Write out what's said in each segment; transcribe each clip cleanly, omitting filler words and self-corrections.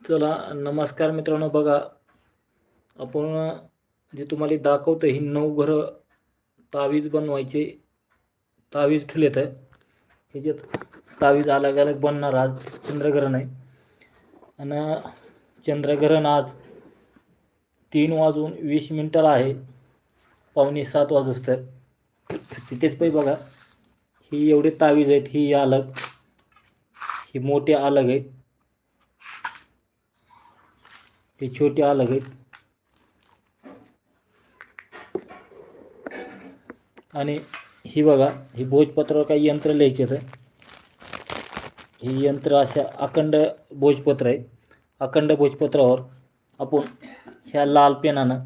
चला नमस्कार मित्रांनो, बघा आपण जे तुम्हाला दाखवतो ही 9 घरं तावीज बनवायचे तावीज ठेवलेत आहे. ह्याच्यात तावीज अलग अलग बनणार. आज चंद्रग्रहण आहे आणि चंद्रग्रहण आज 3:20 आहे, 6:45 वाजता. तिथेच पाहिजे बघा, ही एवढे तावीज आहेत, ही अलग, ही मोठे अलग आहेत, ते छोटे अलग आहेत. आणि ही बघा, ही भोजपत्रावर काही यंत्र लिहायचे आहे. ही यंत्र अशा अखंड भोजपत्र आहे. अखंड भोजपत्रावर आपण ह्या लाल पेनानं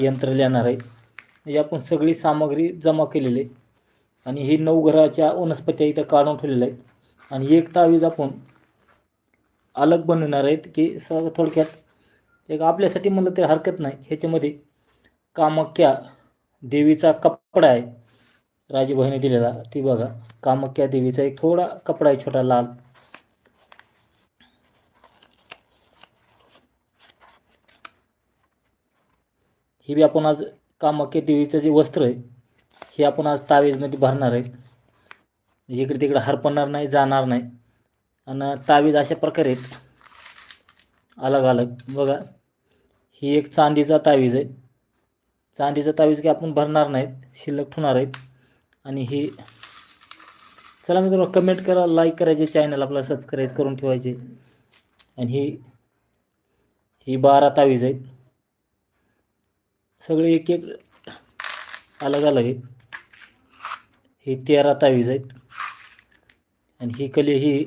यंत्र लिहिणार आहे. म्हणजे आपण सगळी सामग्री जमा केलेली आहे. आणि ही 9 घराच्या वनस्पत्या इथं काढून ठेवलेल्या आहेत. आणि एक तावीज आपण अलग बनवणार आहेत की थोडक्यात एक आपल्यासाठी म्हणलं तरी हरकत नाही. ह्याच्यामध्ये कामाख्या देवीचा कपडा आहे, राजीबाईने दिलेला. ती बघा, कामाख्या देवीचा एक थोडा कपडा आहे, छोटा लाल. ही बी आपण आज कामाख्या देवीचं जे वस्त्र आहे हे आपण आज तावीजमध्ये भरणार आहेत. इकडे तिकडे हरपणार नाही, जाणार नाही. आणि तावीज अशा प्रकारे आहेत, अलग अलग. बघा, ही एक चांदीचा तावीज आहे. चांदीचा तावीज की आपण भरणार नाहीत, शिल्लक ठेवणार आहेत. आणि ही, चला मित्रांनो, कमेंट करा, लाईक करायचे, चॅनल आपला सबस्क्राईब करून ठेवायचे. आणि ही 12 तावीज आहेत, सगळे एक एक अलग अलग आहेत. ही 13 तावीज आहेत. आणि ही कली ही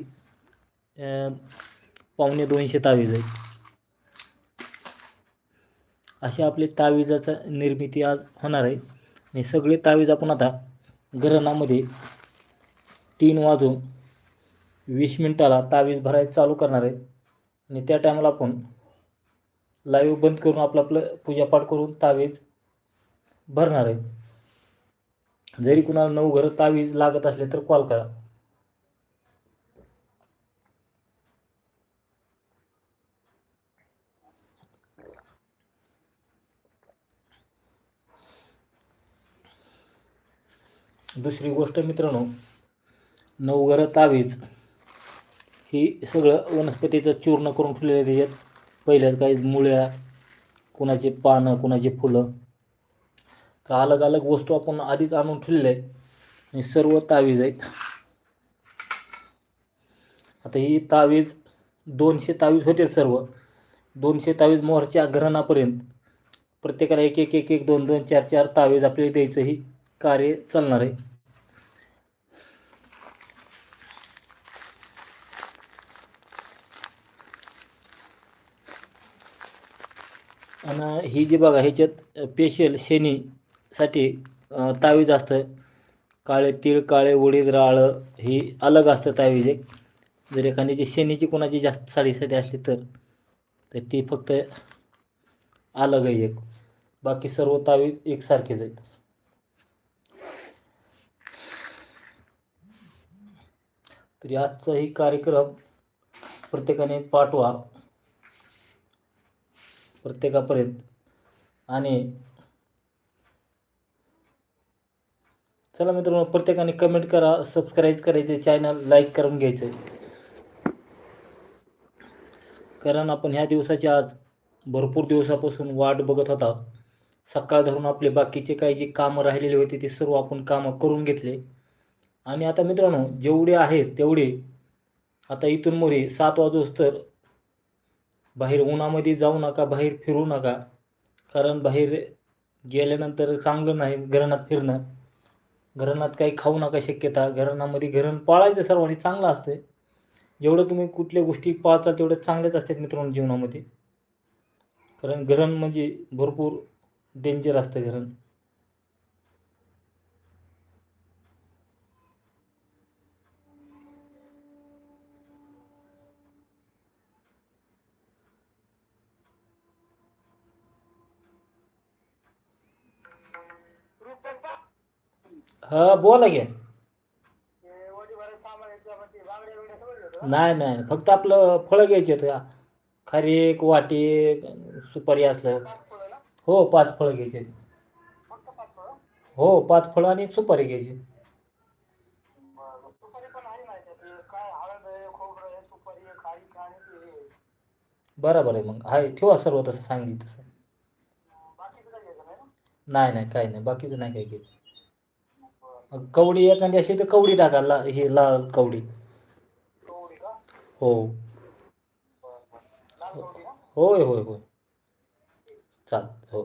250 तावीज आहेत. अशा आपले तावीजाचं निर्मिती आज होणार आहे. आणि सगळे तावीज आपण आता ग्रहणामध्ये 3:20 तावीज भरायला चालू करणार आहे. आणि त्या टायमाला आपण लाईव्ह बंद करून आपलं पूजापाठ करून तावीज भरणार आहे. जरी कुणाला 9 घरं तावीज लागत असले तर कॉल करा. दुसरी गोष्ट मित्रांनो, 9 घरं तावीज ही सगळं वनस्पतीचं चूर्ण करून ठेवलेलं आहे. त्याच्यात पहिल्याच काही मुळ्या, कुणाचे पानं, कुणाचे फुलं, तर अलग अलग वस्तू आपण आधीच आणून ठेवलेल्या आहेत. आणि सर्व तावीज आहेत. आता ही तावीज 200 तावीज होते. सर्व 200 तावीज मोहरच्या ग्रहणापर्यंत प्रत्येकाला एक एक एक एक 2 2 4 4 तावीज आपल्याला द्यायचं, ही कार्य चालणार आहे. आणि ही जी बघा, ह्याच्यात स्पेशल शनीसाठी तावीज असतं. काळे तीळ, काळे उडीद, राळं, ही अलग असतं तावीज एक. जर एखाद्याची शनीची कोणाची जास्त साडीसाठी असली तर ती फक्त अलग आहे एक. बाकी सर्व तावीज एकसारखेच आहेत. तरी आजचा ही कार्यक्रम प्रत्येकाने पाठवा प्रत्येकापर्यंत. आणि चला मित्रांनो, प्रत्येकाने कमेंट करा, सबस्क्राईब करायचे, चॅनल लाईक करून घ्यायचं. कारण आपण ह्या दिवसाची आज भरपूर दिवसापासून वाट बघत होता. सकाळ धरून आपले बाकीचे काही जे कामं राहिलेले होते ते सर्व आपण कामं करून घेतले. आणि आता मित्रांनो, जेवढे आहेत तेवढे आता इथून मोरे 7 वाजोस्तर बाहेर उन्हामध्ये जाऊ नका, बाहेर फिरू नका. कारण बाहेर गेल्यानंतर चांगलं नाही घरात फिरणं. घरात काही खाऊ नका शक्यता. घरामध्ये घरण पाळायचं सर्वांनी, चांगलं असतं. जेवढं तुम्ही कुठल्या गोष्टी पाळता तेवढ्या चांगल्याच असतात मित्रांनो जीवनामध्ये. कारण घरण म्हणजे भरपूर डेंजर असतं घरण. हा बोला घ्या. नाही नाही, फक्त आपलं फळं घ्यायचे आहेत का. खारीक वाटी सुपारी असलं. हो 5 फळं घ्यायचे. हो 5 फळं आणि एक सुपारी घ्यायची. बरोबर आहे मग. आहे ठेवा सर्व तसं सांगितलं तसं. नाही नाही काही नाही बाकीचं नाही काही घ्यायचं. कवडी एखादी असली तर कवडी टाका ही लाल कवडी. हो होय होय होय चालतं हो.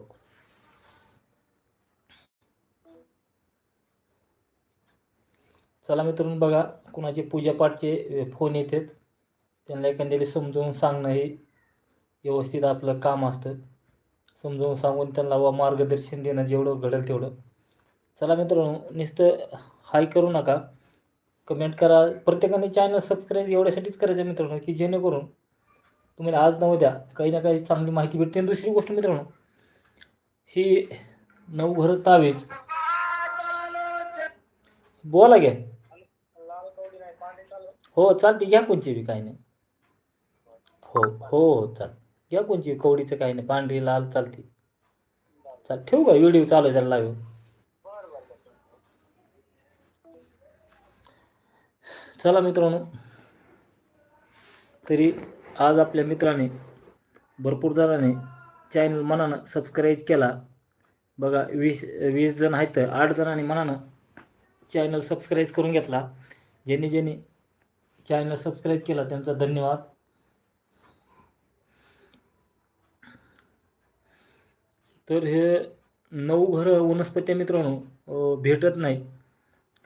चला मित्रांनो बघा कुणाचे पूजापाठचे फोन येतात त्यांना एखाद्याला समजावून सांगणं हे व्यवस्थित आपलं काम असतं. समजावून सांगून त्यांना मार्गदर्शन देणं जेवढं घडेल तेवढं. चला मित्रांनो नुसतं हाय करू नका, कमेंट करा. प्रत्येकाने चॅनल सबस्क्राईब एवढ्यासाठीच करायचं मित्रांनो की जेणेकरून तुम्हाला आज न उद्या काही ना काही चांगली माहिती भेटते. आणि दुसरी गोष्ट मित्रांनो ही नवघर तावीज बोला घ्या. हो चालते घ्या कोणची बी काही नाही. हो हो हो चाल घ्या कोणची कवडीचं काही नाही पांढरी लाल चालते. चाल ठेवू का व्हिडिओ चालू आहे त्याला लावेल. चला मित्रांनो तरी आज आपल्या मित्राने भरपूर जणांनी चॅनल मनानं सबस्क्राईब केला. बघा 20 जण आहेत, 8 जणांनी मनानं चॅनल सबस्क्राईब करून घेतला. ज्यांनी ज्यांनी चॅनल सबस्क्राईब केला त्यांचा धन्यवाद. तर हे 9 घरं वनस्पत्या मित्रांनो भेटत नाहीत.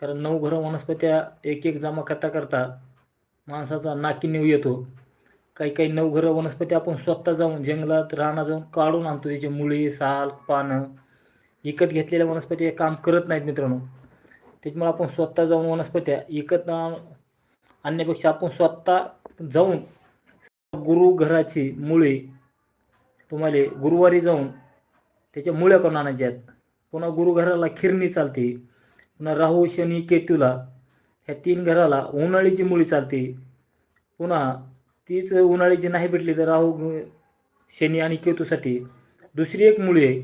कारण 9 घरं वनस्पत्या एक एक जमा करता करता माणसाचा नाकीनऊ येतो. काही काही 9 घरं वनस्पती आपण स्वतः जाऊन जंगलात रानात जाऊन काढून आणतो. त्याची मुळी साल पानं विकत घेतलेल्या वनस्पती हे काम करत नाहीत मित्रांनो. त्याच्यामुळे आपण स्वतः जाऊन वनस्पत्या विकत आणण्यापेक्षा आपण स्वतः जाऊन गुरु घराची मुळे तुम्हाला गुरुवारी जाऊन त्याच्या मुळ्या करून आणायच्या आहेत. पुन्हा गुरुघराला खिरणी चालते. पुन्हा राहू शनी केतूला ह्या 3 घराला उन्हाळीची मुळी चालते. पुन्हा तीच उन्हाळीची नाही भेटली तर राहू शनी आणि केतूसाठी दुसरी एक मुळी आहे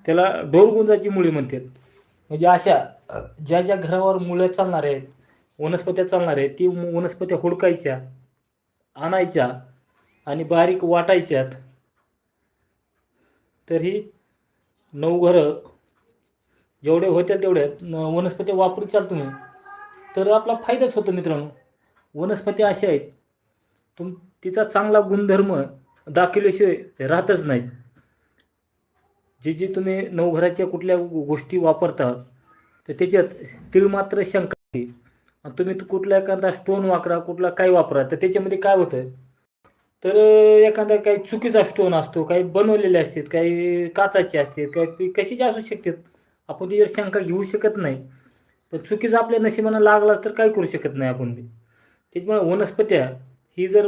त्याला ढोरगुंजाची मुळी म्हणतात. म्हणजे अशा ज्या ज्या घरावर मुळ्या चालणार आहेत वनस्पत्या चालणार आहेत ती वनस्पत्या हुडकायच्या आणायच्या आणि बारीक वाटायच्यात. तर ही 9 घरं जेवढे होतील तेवढ्या वनस्पती वापरून चाल तुम्ही तर आपला फायदाच होतो मित्रांनो. वनस्पती अशा आहेत तिचा चांगला गुणधर्म दाखवल्याशिवाय राहतच नाही. जे जे तुम्ही 9 घराच्या कुठल्या गोष्टी वापरता तर त्याच्यात तिळमात्र शंका आहे. आणि तुम्ही कुठला एखादा स्टोन वापरा कुठला काय वापरा तर त्याच्यामध्ये काय होतं तर एखादा काही चुकीचा स्टोन असतो, काही बनवलेले असतात, काही काचाचे असतात, काही कशाचे असू शकतात. आपण त्याच्यावर शंका घेऊ शकत नाही. पण चुकीचा आपल्या नशिबानं लागलाच तर काय करू शकत नाही आपण बी. त्याच्यामुळे वनस्पत्या ही जर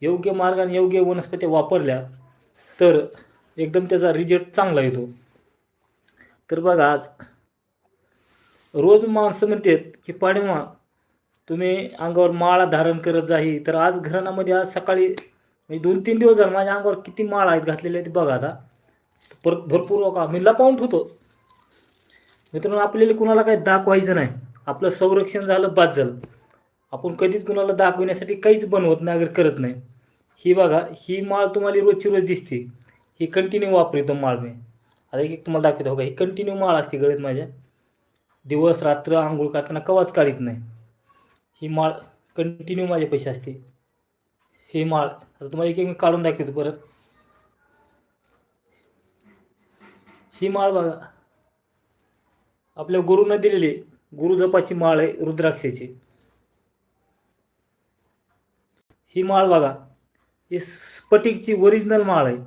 योग्य मार्गाने योग्य वनस्पत्या वापरल्या तर एकदम त्याचा रिझल्ट चांगला येतो. तर बघा आज रोज माणसं म्हणतात की पाडवा तुम्ही अंगावर माळा धारण करत जाही. तर आज घराण्यामध्ये आज सकाळी म्हणजे 2-3 दिवस झाले माझ्या अंगावर किती माळा आहेत घातलेले आहेत बघा. आता परत भरपूर का मी लपावून ठेवतो मित्रांनो. आपल्याला कुणाला काही दाखवायचं नाही, आपलं संरक्षण झालं बाद झालं. आपण कधीच कुणाला दाखवण्यासाठी काहीच बनवत नाही अगर करत नाही. ही बघा ही माळ तुम्हाला रोजची रोज दिसते, ही कंटिन्यू वापरतो माळ मी. आता एक तुम्हाला दाखवतो बघा, ही कंटिन्यू माळ असते गळ्यात माझ्या. दिवस रात्र आंघोळ करताना कवाच काढीत नाही. ही माळ कंटिन्यू माझ्या पैसे असते. ही माळ आता तुम्हाला एक एक मी काढून दाखवतो परत. ही माळ बघा आपल्या गुरुनं दिलेली गुरुजपाची माळ आहे रुद्राक्षाची. ही माळ बघा ही स्फटिकची ओरिजिनल माळ आहे.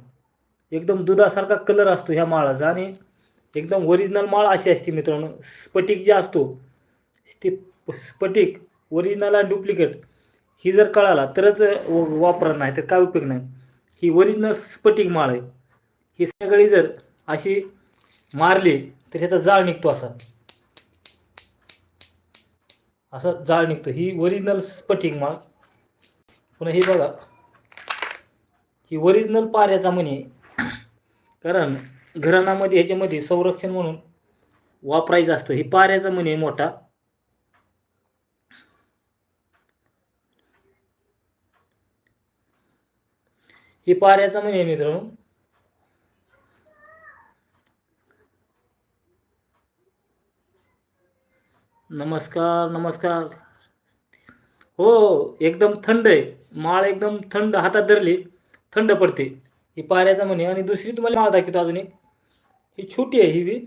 एकदम दुधासारखा कलर असतो ह्या माळाचा आणि एकदम ओरिजिनल माळ अशी असते मित्रांनो. स्फटिक जे असतो ते स्फटिक ओरिजिनल आणि डुप्लिकेट ही जर कळाला तरच वापरा, नाही तर काय उपयोग नाही. ही ओरिजिनल स्फटिक माळ आहे. ही सगळी जर अशी मारली तर ह्याचा जाळ निघतो असा असा जाळ निघतो. ही ओरिजिनल स्फटिक माळ. पुन्हा ही बघा ही ओरिजिनल पाऱ्याचा मणी आहे. कारण घराण्यामध्ये ह्याच्यामध्ये संरक्षण म्हणून वापरायचं असतं. ही पाऱ्याचा मणी आहे मोठा. ही पाऱ्याचा मणी आहे मित्रांनो. नमस्कार नमस्कार. हो एकदम थंड आहे माळ, एकदम थंड. हातात धरली थंड पडते. ही पाऱ्याचा म्हणे. आणि दुसरी तुम्हाला माळ दाखवतो अजून एक. ही छोटी आहे ही बी,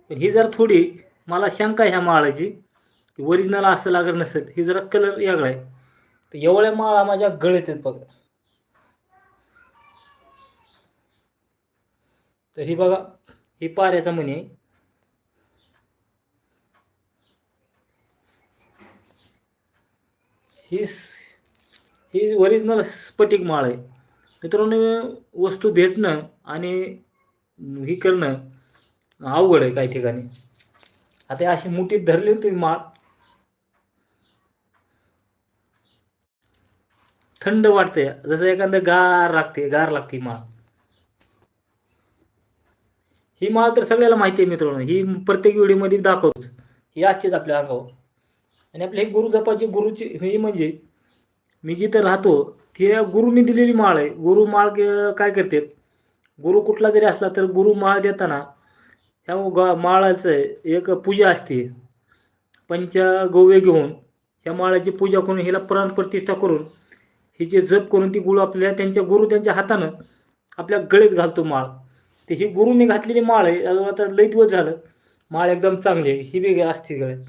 पण ही जर थोडी मला शंका आहे ह्या माळाची, ओरिजिनल असं लागत नसत. ही जरा कलर वेगळा आहे. तर एवढ्या माळा माझ्या गळ्यात आहेत बघा. तर ही बघा, ही पाऱ्याचा म्हणे आहे. ही ही ओरिजिनल स्फटिक माळ आहे मित्रांनो. वस्तू भेटणं आणि ही करणं अवघड आहे काही ठिकाणी. आता अशी मुठीत धरली तुम्ही माळ, थंड वाटते, जसं एखादं गार लागते माळ. ही माळ तर सगळ्याला माहिती आहे मित्रांनो. ही प्रत्येक व्हिडिओमध्ये दाखवतोच. ही असतेच आपल्या अंगावर. आणि आपल्या ही गुरुजपाची गुरुची ही म्हणजे मी जिथं राहतो ते गुरुने दिलेली माळ आहे. गुरु माळ काय करतात, गुरु कुठला जरी असला तर गुरु माळ देताना ह्या माळाचं एक पूजा असते. पंचगव्य घेऊन ह्या माळाची पूजा करून हिला प्राण प्रतिष्ठा करून हिचे जप करून ती गुरु आपल्या त्यांच्या गुरु त्यांच्या हातानं आपल्या गळेत घालतो माळ. ते ही गुरुने घातलेली माळ आहे. आता लई दिवस झालं माळ एकदम चांगली आहे. ही बी असते गळ्यात.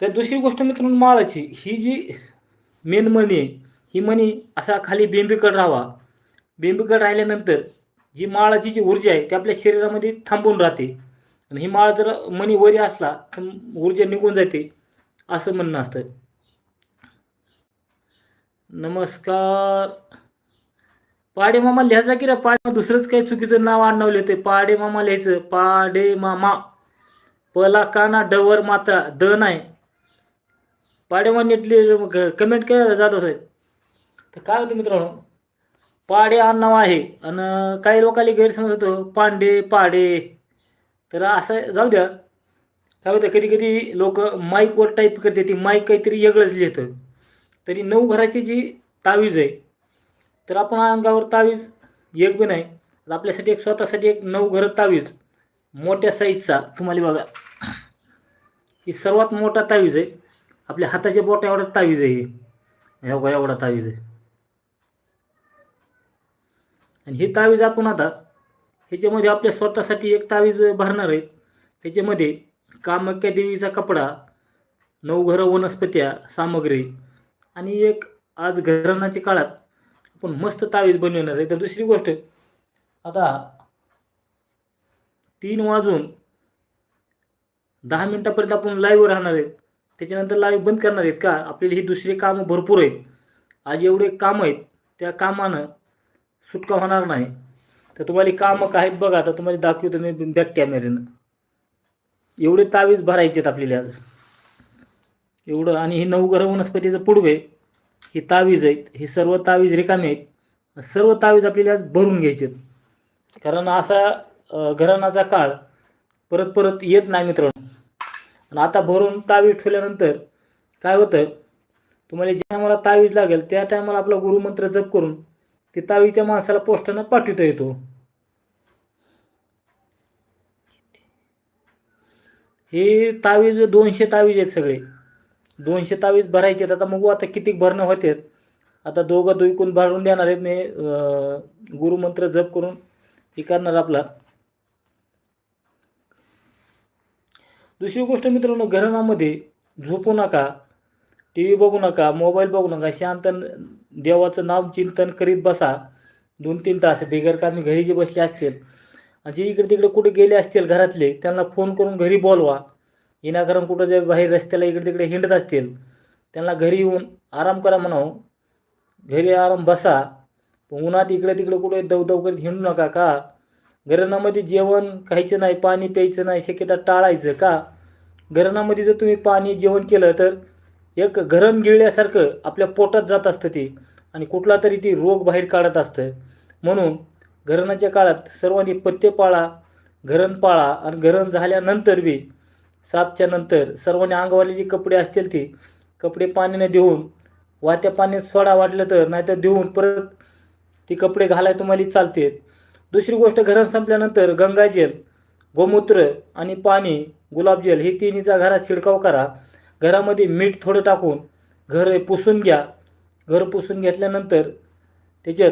तर दुसरी गोष्ट मित्रांनो, माळाची ही जी मेन मणी आहे, ही मणी असा खाली बेंबीकड राहावा. बेंबीकड राहिल्यानंतर जी माळाची जी ऊर्जा आहे ती आपल्या शरीरामध्ये थांबून राहते. आणि ही माळ जर मणी वरी असला तर ऊर्जा निघून जाते असं म्हणणं असतं. नमस्कार. पाडे मामा लिहायचा की रे पाडे, दुसरंच काही चुकीचं नाव आडनाव लिहिते. पाडे मामा लिहायचं. पाडे मामा. पला काना डवर मात्रा द नाही. पाडे मामा नीटली कमेंट काय जात साहेब. तर काय होतं मित्रांनो, पाडे आडनाव आहे आणि काही लोकांनी गैरसमज होतो पांडे पाडे. तर असं जाऊ द्या. काय होतं कधी कधी लोक माईकवर टाईप करते, ती माईक काहीतरी वेगळंच लिहितं. तरी 9 घराची जी तावीज आहे, तर आपण अंगावर तावीज एक बी नाही, आपल्यासाठी एक स्वतःसाठी एक 9 घरं तावीज मोठ्या साईजचा. तुम्हाला बघा, ही सर्वात मोठा तावीज आहे. आपल्या हाताच्या बोटा एवढा तावीज आहे. एवढा तावीज आहे. आणि ही तावीज आपण आता ह्याच्यामध्ये आपल्या स्वतःसाठी एक तावीज भरणार आहे. ह्याच्यामध्ये कामाख्या देवीचा कपडा, 9 घरं वनस्पत्या सामग्री आणि एक आज घराण्याच्या काळात आपण मस्त तावीज बनवणार आहे. तर दुसरी गोष्ट, आता 3 वाजून 10 मिनिटापर्यंत आपण लाईव्ह राहणार आहेत. त्याच्यानंतर लाईव्ह बंद करणार आहेत का, आपल्याला ही दुसरी कामं भरपूर आहेत. आज एवढे काम आहेत, त्या कामानं सुटका होणार नाही. तर तुम्हाला कामं काय आहेत बघा. आता तुम्हाला दाखवतो मी बॅक कॅमेऱ्यानं. एवढे तावीज भरायचे आहेत आपल्याला आज एवढं. आणि हे 9 घरं वनस्पतीचं पुडगं आहे. ही तावीज आहेत. ही सर्व तावीज रिकामे आहेत. सर्व तावीज आपल्याला आज भरून घ्यायचे आहेत. कारण असा घराण्याचा काळ परत परत येत नाही मित्रांनो. आणि आता भरून तावीज ठेवल्यानंतर काय होतं, तुम्हाला ज्या टायमाला तावीज लागेल त्या टायमाला आपला गुरुमंत्र जप करून ते तावीज त्या माणसाला पोस्टानं पाठवता येतो. हे तावीज 200 तावीज आहेत सगळे. 200 तावीज भरायचे आहेत. आता मग आता किती भरणं होते. आता दोघं दुईकून भरून देणार आहेत मी. गुरुमंत्र जप करून हे करणार आपला. दुसरी गोष्ट मित्रांनो, घराण्यामध्ये झोपू नका, टी व्ही बघू नका, मोबाईल बघू नका. शांत देवाचं नाम चिंतन करीत बसा 2-3 तास. बेगरकामी घरी जे बसले असतील, जे इकडे तिकडे कुठे गेले असतील घरातले, त्यांना फोन करून घरी बोलवा. विनाकारण कुठं जे बाहेर रस्त्याला इकडे तिकडे हिंडत असतील त्यांना घरी येऊन आराम करा म्हणावं. घरी आराम बसा. उन्हात इकडे तिकडे कुठे दवदव करीत हिंडू नका. का घराण्यामध्ये जेवण खायचं नाही, पाणी प्यायचं नाही, शक्यता टाळायचं. का घराण्यामध्ये जर तुम्ही पाणी जेवण केलं तर एक घरण गिळल्यासारखं आपल्या पोटात जात असतं ते. आणि कुठला तरी ती रोग बाहेर काढत असतं. म्हणून घरणाच्या काळात सर्वांनी पथ्य पाळा, घरण पाळा आणि घरण झाल्यानंतर बी 7च्या नंतर सर्वांनी अंगावरले जे कपडे असतील ते कपडे पाण्याने धुवून वाहत्या पाण्यात सोडा वाटलं तर, नाहीतर धुवून परत ती कपडे घालाय तुम्हाला चालते. दुसरी गोष्ट, घरण संपल्यानंतर गंगाजल, गोमूत्र आणि पाणी, गुलाबजल हे तिन्हीचा घरात शिडकाव करा. घरामध्ये मीठ थोडं टाकून घर पुसून घ्या. घर पुसून घेतल्यानंतर त्याच्यात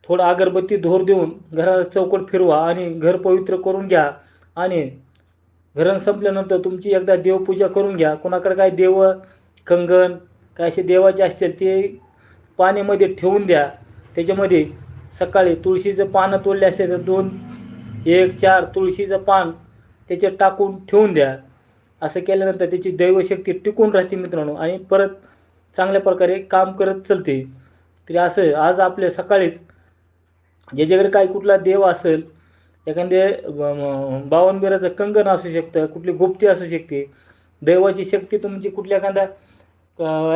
थोडं अगरबत्ती धूर देऊन घराला चौकट फिरवा आणि घर पवित्र करून घ्या. आणि घरण संपल्यानंतर तुमची एकदा देवपूजा करून घ्या. कोणाकडे काय देव, कंगन काय असे देवाचे असतील ते पाण्यामध्ये ठेवून द्या. त्याच्यामध्ये सकाळी तुळशीचं पानं तोडले असले तर 2, 1, 4 तुळशीचं पान त्याच्यात टाकून ठेवून द्या. असं केल्यानंतर त्याची दैवशक्ती टिकून राहते मित्रांनो आणि परत चांगल्या प्रकारे काम करत चालते. तरी असं आज आपल्या सकाळीच ज्याच्याकडे काही कुठला देव असेल, एखादे बावनबिराचं कंगन असू शकतं, कुठली गुप्ती असू शकते, दैवाची शक्ती तुमची कुठल्या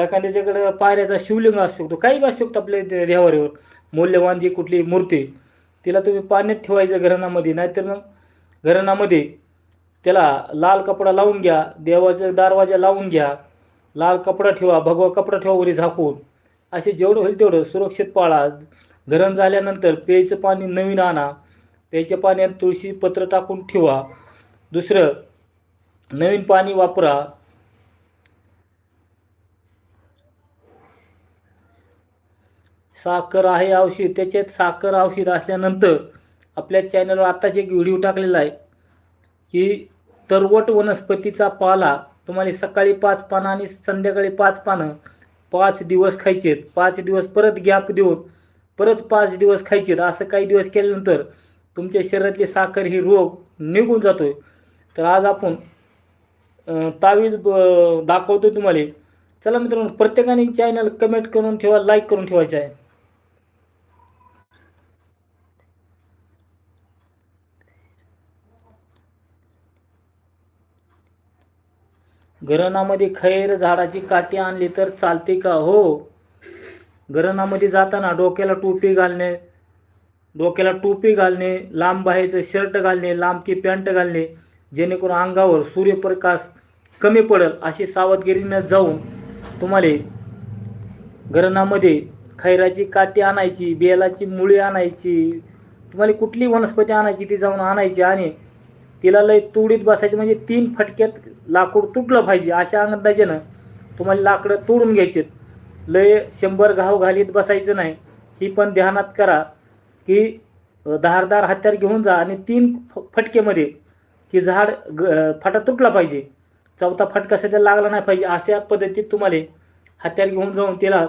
एखाद्याच्याकडे पायऱ्याचा शिवलिंग असू शकतो, काही असू शकतो आपल्या देवावर मौल्यवान जी कुठली मूर्ती, तिला तुम्ही पाण्यात ठेवायचं घराण्यामध्ये. नाहीतर मग घराण्यामध्ये त्याला लाल कपडा लावून घ्या, देवाचा दरवाजा लावून घ्या, लाल कपडा ठेवा, भगवा कपडा ठेवा वरी झाकून. असे जेवढं होईल तेवढं सुरक्षित पाळा. घरण झाल्यानंतर प्यायचं पाणी नवीन आणा. प्यायच्या पाण्यात तुळशी पत्र टाकून ठेवा. दुसरं, नवीन पाणी वापरा. साखर आहे औषध, त्याच्यात साखर औषध असल्यानंतर आपल्या चॅनलवर आत्ताच एक व्हिडिओ टाकलेला आहे की तरवट वनस्पतीचा पाला तुम्हाला सकाळी 5 पानं आणि संध्याकाळी 5 पानं 5 दिवस खायचेत. 5 दिवस परत गॅप देऊन परत 5 दिवस खायचेत. असं काही दिवस केल्यानंतर तुमच्या शरीरातली साखर ही रोग निघून जातोय. तर आज आपण तावीज दाखवतो तुम्हाला. चला मित्रांनो, प्रत्येकाने चॅनल कमेंट करून ठेवा, लाईक करून ठेवायचं आहे. घराण्यामध्ये खैर झाडाची काठी आणली तर चालते का? हो. घराण्यामध्ये जाताना डोक्याला टोपी घालणे, लांब बाह्याचं शर्ट घालणे, लांबकी पॅन्ट घालणे, जेणेकरून अंगावर सूर्यप्रकाश कमी पडेल अशी सावधगिरीनं जाऊन तुम्हाला घराण्यामध्ये खैराची काठी आणायची, बेलाची मुळी आणायची, तुम्हाला कुठली वनस्पती आणायची ती जाऊन आणायची आणि तिला लय तुडीत बसायची. म्हणजे 3 फटक्यात लाकूड तुटलं पाहिजे अशा अंदाजानं तुम्हाला लाकडं तोडून घ्यायचे. लय 100 घाव घालीत बसायचं नाही. ही पण ध्यानात करा की धारदार हत्यार घेऊन जा आणि 3 फटकेमध्ये ती झाड फाटा तुटला पाहिजे. 4था फटका सध्या लागला नाही पाहिजे. अशा पद्धतीत तुम्हाला हत्यार घेऊन जाऊन तिला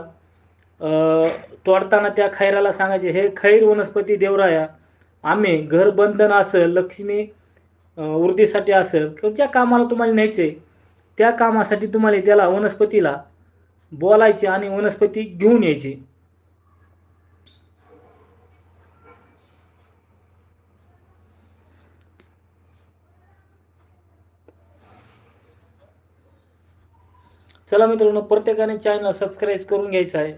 तोडताना त्या खैराला सांगायचे, हे खैर वनस्पती देवराया, आम्ही घर बंधन असेल, लक्ष्मी वृद्धीसाठी असेल किंवा ज्या कामाला तुम्हाला न्यायचे त्या कामासाठी तुम्हाला त्याला वनस्पतीला बोलायचे आणि वनस्पती घेऊन यायची. चला मित्रांनो, प्रत्येकाने चॅनल सबस्क्राईब करून घ्यायचं आहे.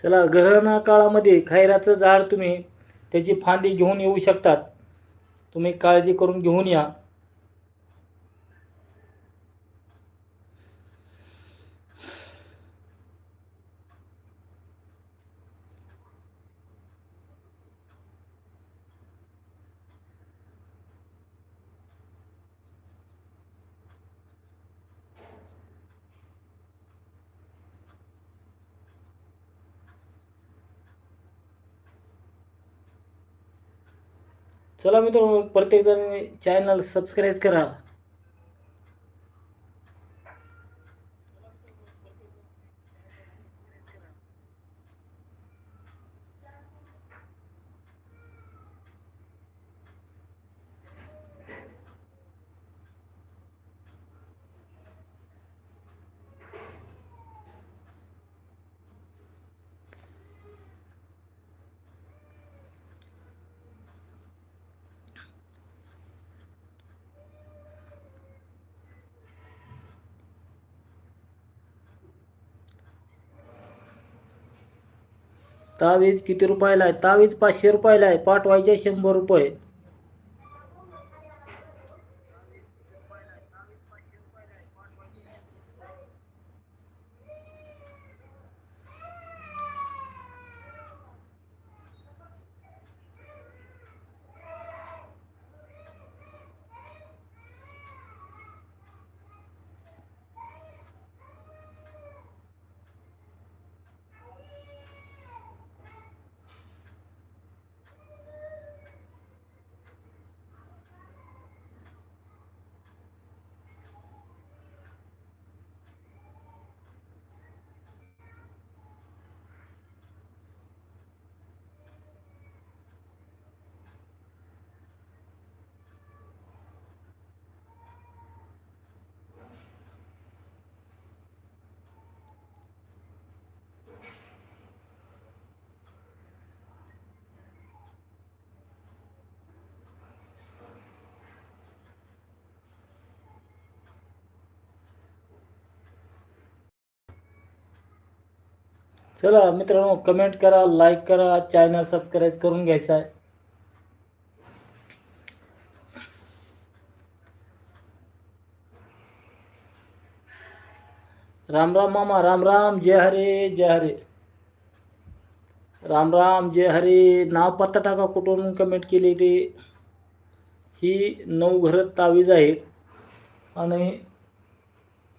चला, ग्रहण काळामध्ये खैराचं झाड तुम्ही त्याची फांदी घेऊन येऊ शकतात. तुम्ही काळजी करून घेऊन या. चला मित्रांनो, प्रत्येकजण चॅनल सबस्क्राईब करा. तावीज किती रुपयाला आहे? तावीज 500 रुपयाला आहे, पाठवायचे 100 रुपये. चला मित्रांनो, कमेंट करा, लाईक करा, चॅनल सबस्क्राईब करून घ्यायचा आहे. राम राम मामा, राम राम, जय हरे जय हरे. राम राम, जय हरे. नाव पत्ता टाका, कुठून कमेंट केली ते. ही 9 घरं तावीज आहेत आणि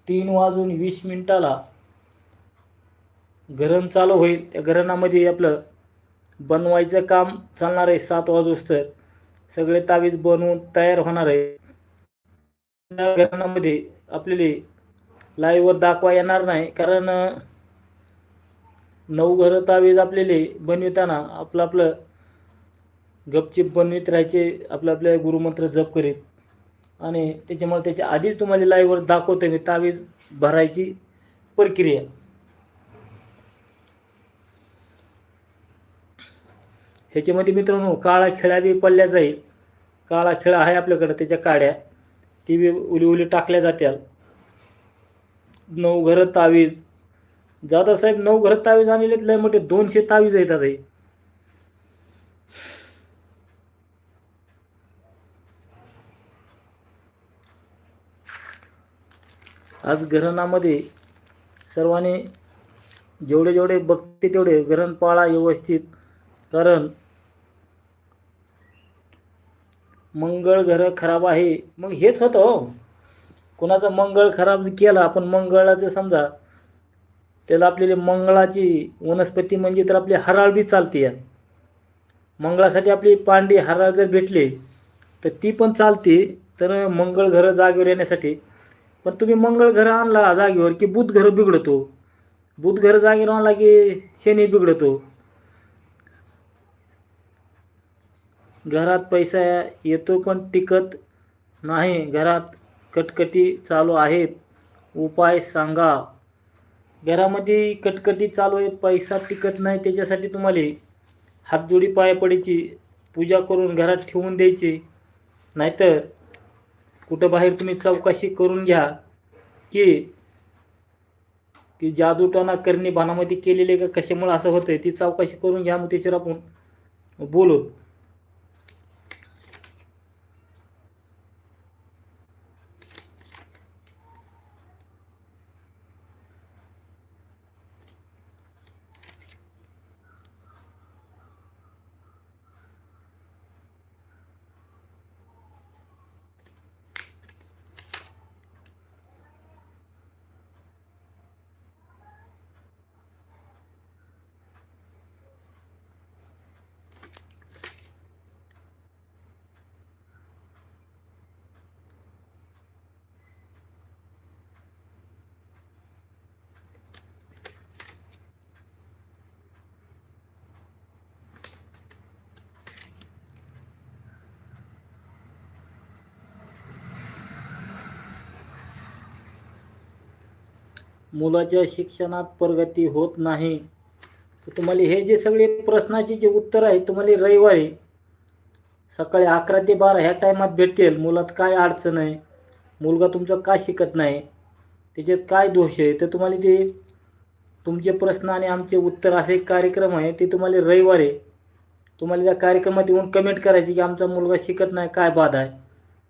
3:20 घरण चालू होईल. त्या घराणामध्ये आपलं बनवायचं काम चालणार आहे. 7 वाजोस्तर सगळे तावीज बनवून तयार होणार आहे. त्या घराणामध्ये आपल्याला लाईव्हवर दाखवा येणार नाही, कारण 9 घरं तावीज आपल्याला बनविताना आपलं गपचिप बनवित राहायचे, आपल्या गुरुमंत्र जप करीत. आणि त्याच्यामुळे त्याच्या आधीच तुम्हाला लाईव्हवर दाखवतो मी तावीज भरायची प्रक्रिया. ह्याच्यामध्ये मित्रांनो काळा खिळा बी पडल्या जाईल. काळा खिळा आहे आपल्याकडे, त्याच्या काड्या ती बी उली टाकल्या जात्याल. 9 घरं तावीज. जाधवसाहेब 9 घरं तावीज आणलेत, लय मोठे 200 तावीज येतात. हे आज घराणामध्ये सर्वांनी जेवढे बघते तेवढे घरण पाळा व्यवस्थित, कारण मंगळ घर खराब आहे. मग हेच होतं हो, कोणाचा मंगळ खराब केला आपण, मंगळाचं समजा त्याला आपल्याला मंगळाची वनस्पती म्हणजे तर आपली हराळ बी चालते. या मंगळासाठी आपली पांडी हराळ जर भेटली तर ती पण चालते. तर मंगळ घर जागेवर येण्यासाठी. पण तुम्ही मंगळ घर आणला जागेवर की बुध घर बिघडतो. बुध घर जागेवर आणला की शनी बिघडतो. घरात पैसा येतो पण टिकत नाही. घरात कटकटी चालू आहेत, उपाय सांगा. घरामध्ये कटकटी चालू आहेत, पैसा टिकत नाही, त्याच्यासाठी तुम्हाला हातजोडी पाया पडायची, पूजा करून घरात ठेवून द्यायची. नाहीतर कुठं बाहेर तुम्ही चौकशी करून घ्या की जादूटोना करणी भानामध्ये केलेले का कशामुळे असं होतंय, ती चौकशी करून घ्या. मग त्याच्यावर आपण बोलू. मुलाच्या शिक्षणात प्रगती होत नाही, तर तुम्हाला हे जे सगळे प्रश्नाचे जे उत्तर आहे तुम्हाला रविवारी सकाळी 11 ते 12 ह्या टायमात भेटतील. मुलात काय अडचण आहे, मुलगा तुमचा का शिकत नाही, त्याच्यात काय दोष आहे, तर तुम्हाला ते तुमचे प्रश्न आणि आमचे उत्तर असे एक कार्यक्रम आहे, ते तुम्हाला रविवारी तुम्हाला त्या कार्यक्रमात येऊन कमेंट करायची की आमचा मुलगा शिकत नाही, काय बाधा आहे.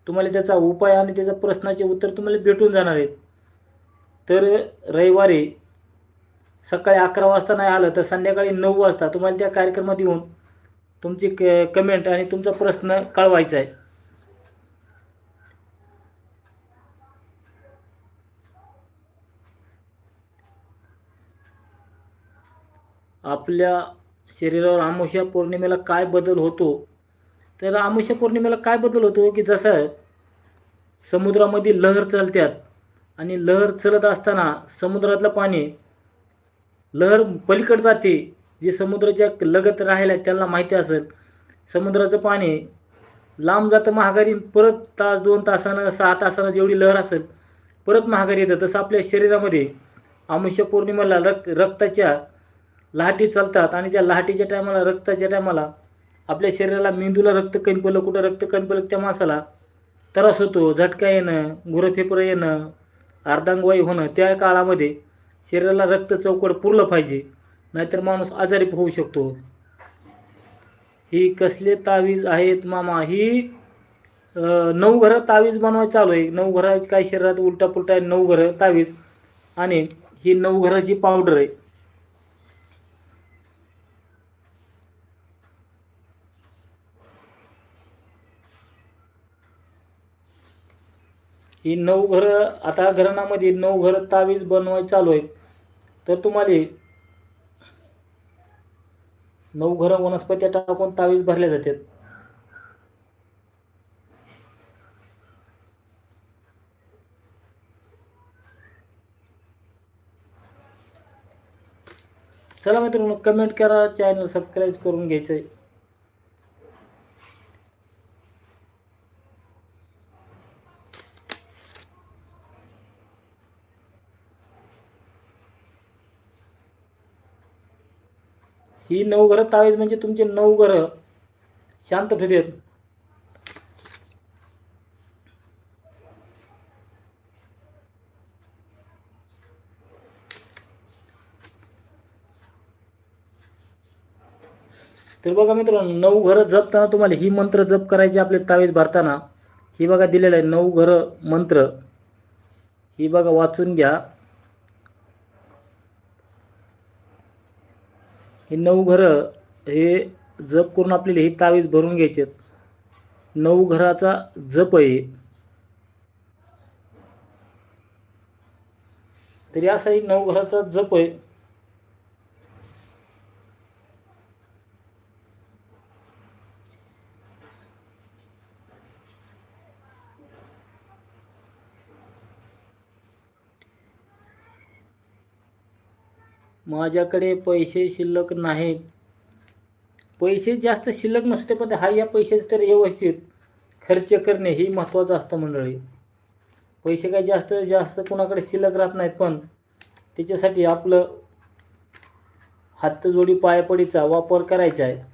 तुम्हाला त्याचा उपाय आणि त्याच्या प्रश्नाचे उत्तर तुम्हाला भेटून जाणार आहेत. तर रविवारी सकाळी 11 वाजता नाही आलं तर संध्याकाळी 9 वाजता तुम्हाला त्या कार्यक्रमात येऊन तुमची कमेंट आणि तुमचा प्रश्न कळवायचा आहे. आपल्या शरीरावर अमावस्या पौर्णिमेला काय बदल होतो? तर अमावस्या पौर्णिमेला काय बदल होतो की जसं समुद्रामध्ये लहर चालतात आणि लहर चलत असताना समुद्रातलं पाणी लहर पलीकडे जाते. जे समुद्राच्या लगत राहिल्या त्यांना माहिती असेल, समुद्राचं पाणी लांब जातं महागारी, परत तास 2 तासानं 6 तासानं जेवढी लहर असेल परत महागारी येतं. तसं आपल्या शरीरामध्ये अमावस्या पौर्णिमेला रक्ताच्या लाटी चालतात आणि त्या लाटीच्या टायमाला रक्ताच्या टायमाला आपल्या शरीराला मेंदूला रक्त कमी पडलं, कुठं रक्त कमी पडलं त्या माणसाला त्रास होतो. झटका येणं, गुरफेफरं येणं, अर्धांगवायू होणं. त्या काळामध्ये शरीराला रक्त चौकड पुरलं पाहिजे, नाहीतर माणूस आजारी होऊ शकतो. ही कसले तावीज आहेत मामा? ही 9 घरं तावीज बनवायचं चालू आहे. 9 घराची काय शरीरात उलटा पुलटा आहे, 9 घरं तावीज आणि ही 9 घराची पावडर आहे. ही 9 घरं आता घराण्यामध्ये 9 घरं तावीज बनवायचं चालू आहे. तर तुम्हाला 9 घरं वनस्पत्या टाकून तावीज भरल्या जातात. चला मित्रांनो, कमेंट करा, चॅनल सबस्क्राईब करून घ्यायचं आहे. ही 9 घरं तावीज म्हणजे तुमचे 9 घरं शांत ठेवतात. तर बघा मित्रांनो, 9 घरं जपताना तुम्हाला ही मंत्र जप करायचे आपले तावीज भरताना. ही बघा दिलेलं आहे 9 घरं मंत्र. ही बघा वाचून घ्या. ही 9 घरं हे जप करून आपल्याला ही तावीज भरून घ्यायचे. 9 घराचा जप आहे. तरी असाही 9 घराचा जप आहे. माझ्याकडे पैसे शिल्लक नाहीत. पैसे जास्त शिल्लक नसते, पण हा या पैशाचे तर व्यवस्थित खर्च करणे ही महत्त्वाचं असतं मंडळी. पैसे काही जास्त जास्त कोणाकडे शिल्लक राहत नाहीत, पण त्याच्यासाठी आपलं हातजोडी पायपडीचा वापर करायचा आहे.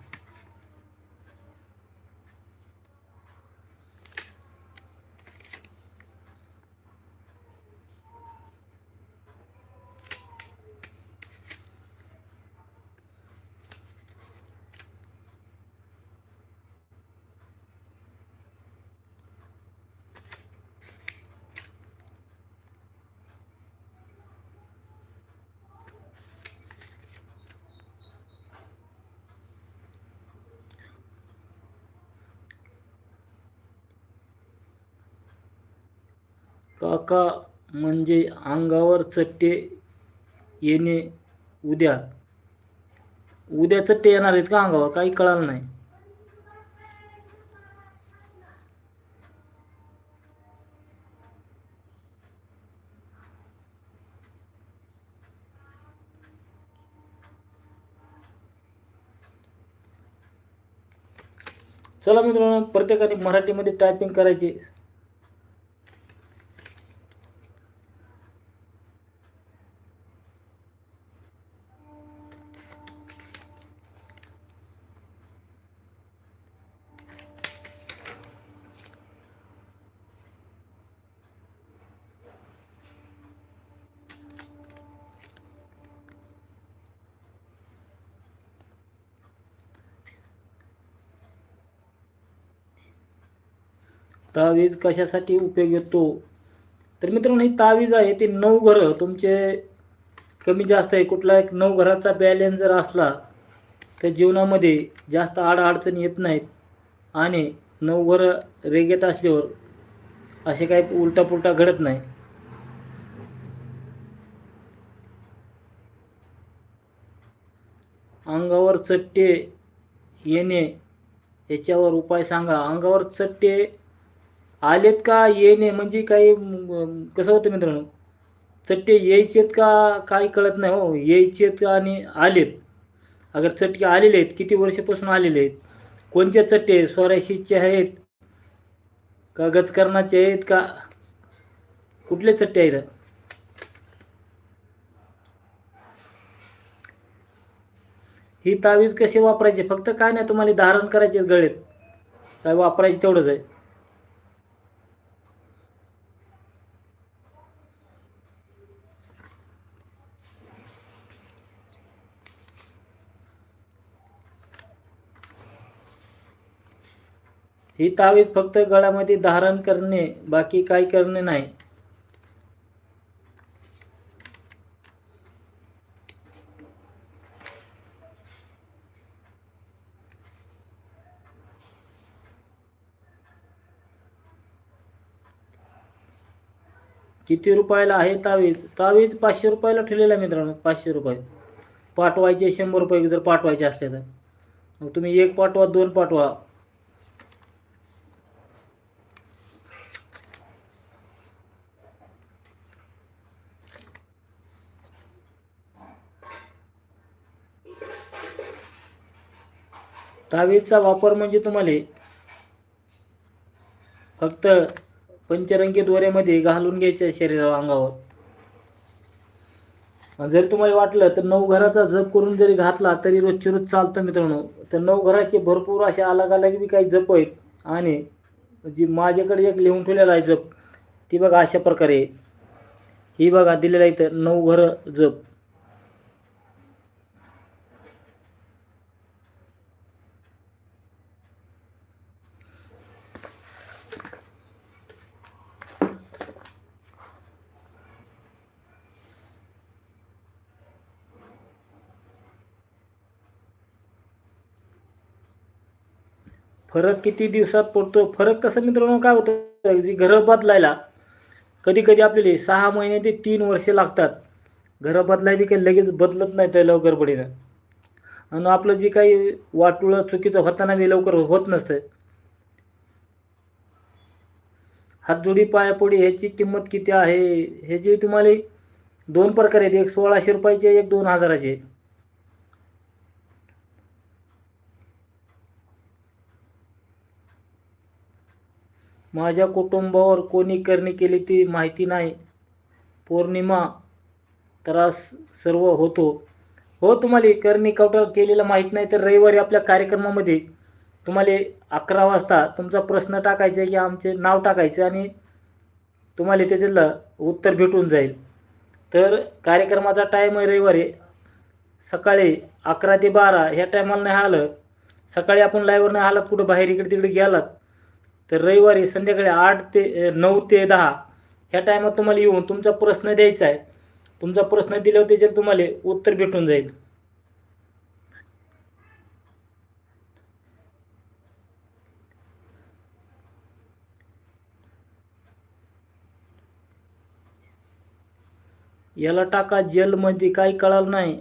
काका म्हणजे अंगावर चट्टे येणे. उद्या उद्या चट्टे येणार आहेत का अंगावर? काही कळालं नाही. चला मित्रांनो, प्रत्येकाने मराठीमध्ये टायपिंग करायची. तावीज कशासाठी उपयोग येतो? तर मित्रांनो, ही तावीज आहे ते 9 घरं तुमचे कमी जास्त आहे, कुठला एक 9 घराचा बॅलन्स जर असला तर जीवनामध्ये जास्त अडचणी येत नाहीत. आणि 9 घरं रेगेत असल्यावर असे काही उलटापुलटा घडत नाही. अंगावर चट्टे येणे याच्यावर उपाय सांगा. अंगावर चट्टे आलेत का येणे म्हणजे काही कसं होतं मित्रांनो, चट्टे यायचेत का काही कळत नाही हो, यायचेत का आणि आलेत. अगर चटके आलेले आहेत, किती वर्षापासून आलेले आहेत, कोणते चट्टे स्वराशीचे आहेत का गजकरणाचे आहेत का कुठले चट्टे आहेत? ही तावीज कसे वापरायचे? फक्त काय नाही, तुम्हाला धारण करायचे गळेत, काय वापरायचे तेवढंच आहे. ही तावीज फक्त गळ्यामध्ये धारण करणे, बाकी काही करणे नाही. किती रुपयाला आहे तावीज? तावीज 500 रुपयाला ठेवलेला मित्रांनो, 500 रुपये. पाठवायचे 100 रुपये जर पाठवायचे असले तर. मग तुम्ही 1 पाठवा, 2 पाठवा. तावीजचा वापर म्हणजे तुम्हाला फक्त पंचरंगी दोऱ्यामध्ये घालून घ्यायचं आहे शरीरावर, अंगावर. जर तुम्हाला वाटलं तर 9 घराचा जप करून जरी घातला तरी रोजची रोज चालतं मित्रांनो. तर 9 घराचे भरपूर असे अलग अलग बी काही जप आहेत. आणि जी माझ्याकडे एक लिहून ठेवलेला आहे जप, ती बघा अशा प्रकारे. ही बघा दिलेलं आहे इथं 9 घरं जप. फरक किती दिवसात पडतो? फरक कसं मित्रांनो काय होतं, जी घरं बदलायला कधी कधी आपल्याला 6 महिने ते 3 वर्षे लागतात. घरं बदलाय बी काही लगेच बदलत नाही त्या लवकर पडीनं. आणि आपलं जे काही वाटुळं चुकीचं होताना बी लवकर होत नसतं. हातजोडी पायापोडी ह्याची किंमत किती आहे? ह्याची तुम्हाला 2 प्रकार आहेत, एक 1600 रुपयाचे, एक 2000चे. माझ्या कुटुंबावर कोणी करणी केली ती माहिती नाही. पौर्णिमा त्रास सर्व होतो. हो, तुम्हाला करणी कवटा केलेलं माहीत नाही तर रविवारी आपल्या कार्यक्रमामध्ये तुम्हाला 11 वाजता तुमचा प्रश्न टाकायचा की आमचे नाव टाकायचं आणि तुम्हाला त्याचं उत्तर भेटून जाईल. तर कार्यक्रमाचा टाईम आहे रविवारी सकाळी 11 ते 12. ह्या टायमाला नाही आलं, सकाळी आपण लाईव्हवर नाही आलात, कुठं बाहेर इकडे तिकडे गेलात, तर रविवारी संध्याकाळी 8 ते 9 ते 10 ह्या टायमात तुम्हाला येऊन तुमचा प्रश्न द्यायचा आहे. तुमचा प्रश्न दिल्यावर त्याच्यात तुम्हाला उत्तर भेटून जाईल. याला टाका जेलमध्ये, काही कळालं नाही.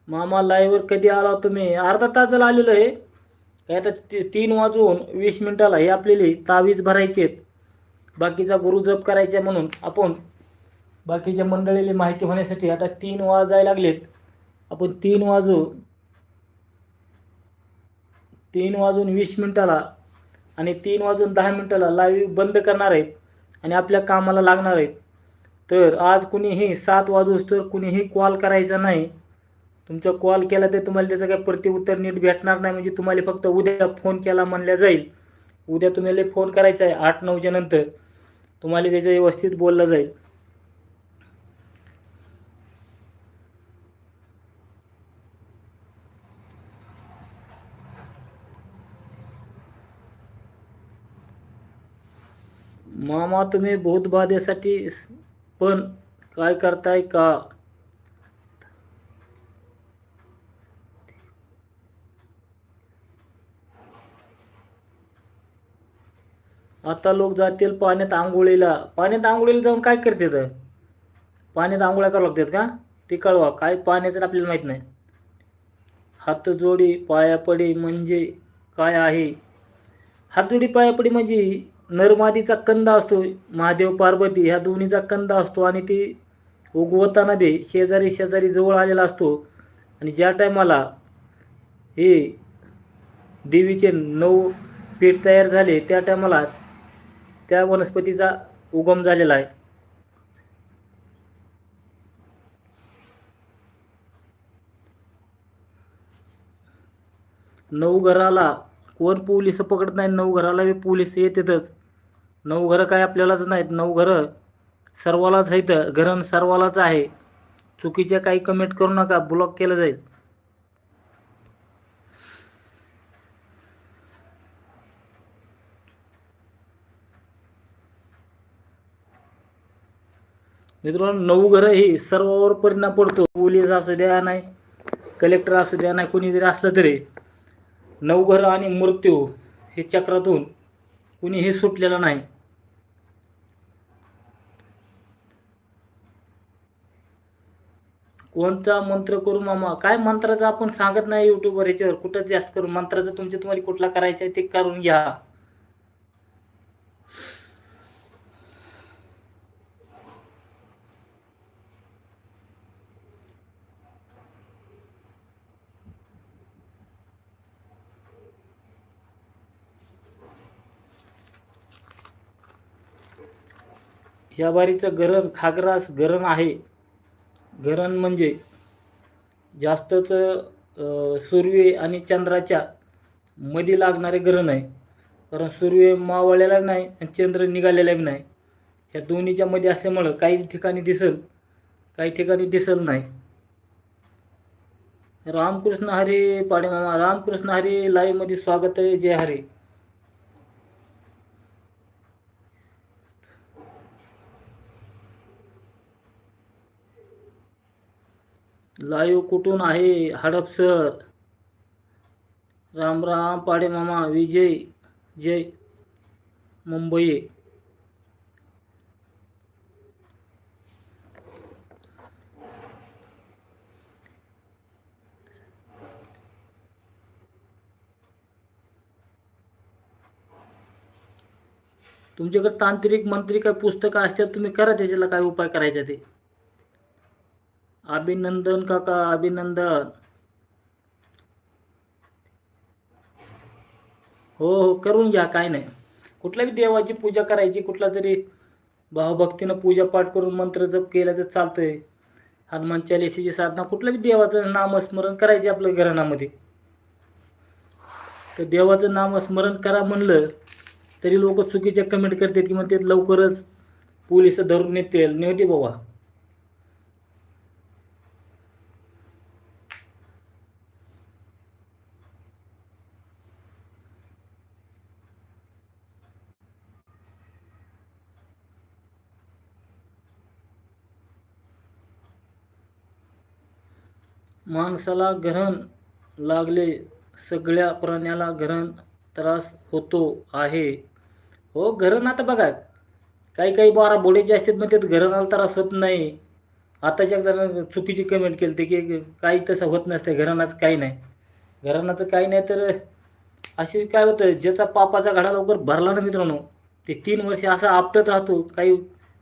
मामा लाईव्हवर कधी आला तुम्ही? अर्धा तास झाला आलेलो आहे. काय आता 3:20 हे आपल्याला तावीज भरायचे आहेत, बाकीचा गुरु जप करायचा म्हणून आपण बाकीच्या मंडळीला माहिती होण्यासाठी आता 3 वाजायला लागलेत. आपण 3:20 आणि 3:10 लाईव्ह बंद करणार आहेत आणि आपल्या कामाला लागणार आहेत. तर आज कुणीही 7 वाजूस्तर कुणीही कॉल करायचा नाही. तुमचा कॉल केला तर तुम्हाला त्याचं काही प्रत्युत्तर नीट भेटणार नाही. म्हणजे तुम्हाला फक्त उद्या फोन केला म्हणल्या जाईल. उद्या तुम्हाला फोन करायचा आहे 8-9च्या नंतर, तुम्हाला त्याचं व्यवस्थित बोललं जाईल. मामा तुम्ही भूतबाधेसाठी पण काय करताय का? आता लोक जातील पाण्यात आंघोळीला. पाण्यात आंघोळीला जाऊन काय करतात? पाण्यात आंघोळ्या करावं लागतात का? ते कळवा. काय पाण्याचं आपल्याला माहीत नाही. हातजोडी पायापडी म्हणजे काय आहे? हातजोडी पायापडी म्हणजे नरमादीचा कंदा असतो. महादेव पार्वती ह्या दोन्हीचा कंदा असतो आणि ती उगवताना बी शेजारी शेजारी जवळ आलेला असतो. आणि ज्या टायमाला हे देवीचे 9 पीठ तयार झाले त्या टायमाला त्या वनस्पतीचा उगम झालेला आहे. नवघराला कोण पोलिस पकडत नाही. नवघराला बी पोलीस येतातच. नवघरं काय आपल्यालाच नाहीत. नवघरं सर्वालाच आहेत. घरण सर्वालाच आहे. चुकीच्या काही कमेंट करू नका, ब्लॉक केलं जाईल. मित्रांनो, नवघरं ही सर्वावर परिणाम पडतो. पोलीस असू द्या नाही, कलेक्टर असू द्या नाही, कोणी जरी असलं तरी नवघरं आणि मृत्यू हे चक्रातून कुणीही सुटलेलं नाही. कोणता मंत्र करू मामा? काय मंत्राचं आपण सांगत नाही यूट्यूबवर, याच्यावर कुठं जास्त करून मंत्राचं तुम्हाला कुठला करायचा आहे ते करून घ्या. ह्या बारीचं गरण खागरास गरण आहे. गरण म्हणजे जास्तच सूर्य आणि चंद्राच्या मध्ये लागणारे गरण आहे. कारण सूर्य मावळलेला नाही आणि चंद्र निघालेला बी नाही. ह्या दोन्हीच्या मध्ये असल्यामुळं काही ठिकाणी दिसल, काही ठिकाणी दिसल नाही. रामकृष्ण हरी पाडेमामा. रामकृष्ण हरी लाईव्हमध्ये स्वागत आहे. जय हरी. लाईव्ह कुठून आहे? हडपसर. राम राम पाडेमामा. विजय जय मुंबई. तुमच्याकडे तांत्रिक मंत्री काय पुस्तकं असतात, तुम्ही करा त्याच्याला काय उपाय करायचा ते. अभिनंदन काका, अभिनंदन. हो हो, करून घ्या, काय नाही. कुठल्याही देवाची पूजा करायची, कुठला तरी भावभक्तीनं पूजा पाठ करून मंत्र जप केला तर चालतंय. हनुमान चालीसाची साधना, कुठल्याही देवाचं नामस्मरण करायचे आपल्या घराण्यामध्ये. तर देवाचं नामस्मरण करा म्हणलं तरी लोक चुकीच्या कमेंट करतात की म्हणतात लवकरच पोलिस धरून नेतील. नेते बाबा. माणसाला ग्रहण लागले, सगळ्या प्राण्याला ग्रहण त्रास होतो आहे. हो, ग्रहण आता बघा, काही काही 12 बोडेचे असतात मग त्यात ग्रहणाला त्रास होत नाही. आताच्या जरा चुकीची कमेंट केली ते की काही तसं होत नसतं, घराणाचं काही नाही. घराणाचं काही नाही तर असे काय होतं, ज्याचा पापाचा घडा लवकर भरला ना मित्रांनो, ते 3 वर्ष असं आपटत राहतो. काही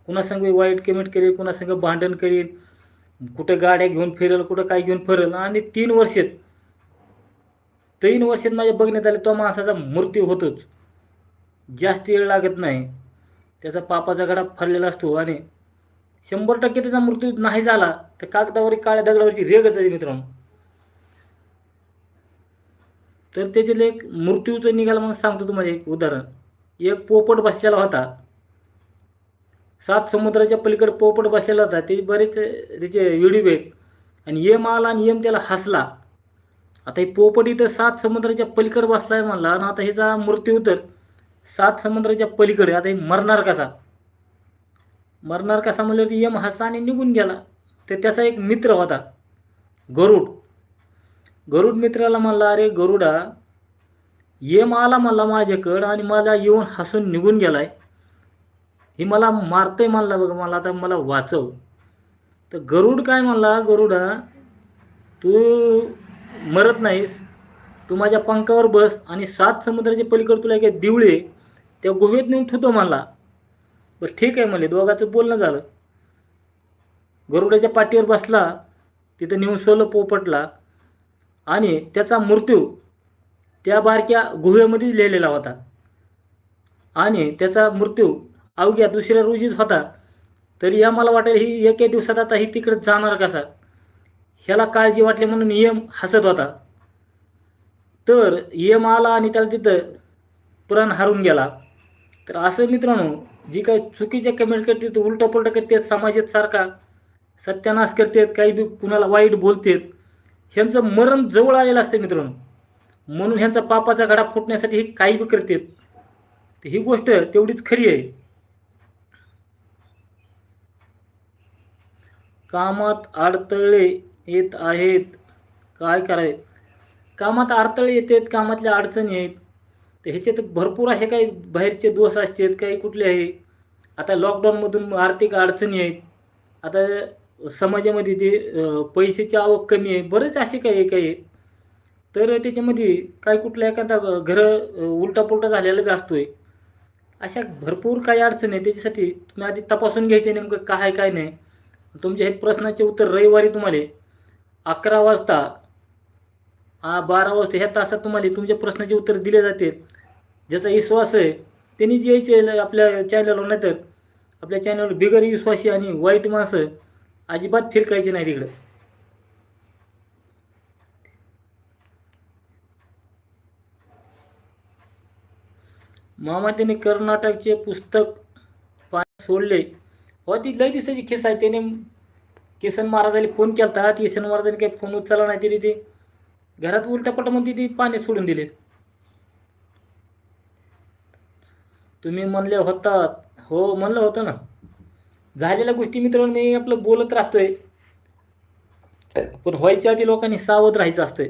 कुणासंग वाईट कमेंट करेल, कुणासंग भांडण करेल, कुठं गाड्या घेऊन फिरेल, कुठं काय घेऊन फिरेल, आणि 3 वर्षात माझ्या बघण्यात आले तो माणसाचा मृत्यू होतोच. जास्त वेळ लागत नाही. त्याचा पापाचा घडा फरलेला असतो आणि 100% त्याचा मृत्यू नाही झाला तर कागदावर काळ्या दगडावरची रेगच आहे मित्रांनो. तर त्याचे एक मृत्यूचं निघाला म्हणून सांगतो तुम्हाला एक उदाहरण. एक पोपट बसलेला होता, 7 समुद्राच्या पलीकडे पोपट बसलेला होता. ते बरेच त्याचे व्हिडिओ आहेत. आणि यम आला आणि यम त्याला हसला. आता हे पोपट इथं 7 समुद्राच्या पलीकडे बसलाय म्हणला आणि आता ह्याचा मृत्यू तर 7 समुद्राच्या पलीकडे. आता हे मरणार कसा? मरणार कसा म्हणल्यावर यम हसला आणि निघून गेला. तर त्याचा एक मित्र होता गरुड. गरुड मित्राला म्हणला, अरे गरुडा, यम आला म्हणला माझ्याकडं आणि मला येऊन हसून निघून गेलाय. ही मला मारतंय म्हणला बघ, मला आता मला वाचव. तर गरुड काय म्हणला, गरुडा तू मरत नाहीस, तू माझ्या पंखावर बस आणि 7 समुद्राच्या पलीकडे तुला एक दिवळे त्या गुहेत नेऊन ठेवतो म्हणला. बरं ठीक आहे म्हणले. दोघांचं बोलणं झालं. गरुडाच्या पाठीवर बसला, तिथं नेऊन सोलं पोपटला आणि त्याचा मृत्यू त्या बारक्या गुहेमध्ये लिहिलेला होता. आणि त्याचा मृत्यू अवघ्या दुसऱ्या रोजीच होता. तरी या मला वाटेल ही एके दिवसात आता ही तिकडे जाणार कसा, ह्याला काळजी वाटली म्हणून यम हसत होता. तर यम आला आणि त्याला तिथं प्राण हरून गेला. तर असं मित्रांनो, जी काही चुकीच्या कमेंट करतात, उलटा पुलटा करतात, समाजात सारखा सत्यानाश करतात, काही बी कुणाला वाईट बोलतात, ह्यांचं मरण जवळ आलेलं असतं मित्रांनो. म्हणून ह्यांचा पापाचा घडा फुटण्यासाठी हे काही बी करतात. तर ही गोष्ट तेवढीच खरी आहे. कामात अडथळे येत आहेत, काय करावे? कामात अडथळे येतात, कामातल्या अडचणी आहेत. तर ह्याच्यात भरपूर असे काही बाहेरचे दोष असतात, काही कुठले आहे. आता लॉकडाऊनमधून आर्थिक अडचणी आहेत. आता समाजामध्ये ते पैशाची आवक कमी आहे, बरेच असे काही काही आहेत. तर त्याच्यामध्ये काय कुठला एखादा घरं उलटापुलटा झालेला बी असतोय. अशा भरपूर काही अडचणी आहे. त्याच्यासाठी तुम्ही आधी तपासून घ्यायचे नेमकं काय आहे काय नाही. तुमच्या हे प्रश्नाचे उत्तर रविवारी तुम्हाला 11 वाजता 12 वाजता ह्या तासात तुम्हाला तुमच्या प्रश्नाचे उत्तर दिले जाते. ज्याचा विश्वास आहे त्यांनीच यायचे आपल्या चॅनलवर, नाही तर आपल्या चॅनलवर बिगर विश्वासी आणि वाईट माणसं अजिबात फिरकायचे नाही तिकडं. मामा त्यांनी कर्नाटकचे पुस्तक पाण्यात सोडले. हो, ती लय दिवसाची खिस्सा आहे. त्याने किसन महाराजाला फोन केला, किसन महाराजांनी काही फोन उचलला नाही. तरी ते घरात उलटापटा म्हणते ती पाण्यात सोडून दिले. तुम्ही म्हणले होतात, हो म्हणलं होतं ना. झालेल्या गोष्टी मित्रांनो मी आपलं बोलत राहतोय, पण व्हायच्या आधी लोकांनी सावध राहायचं असतंय.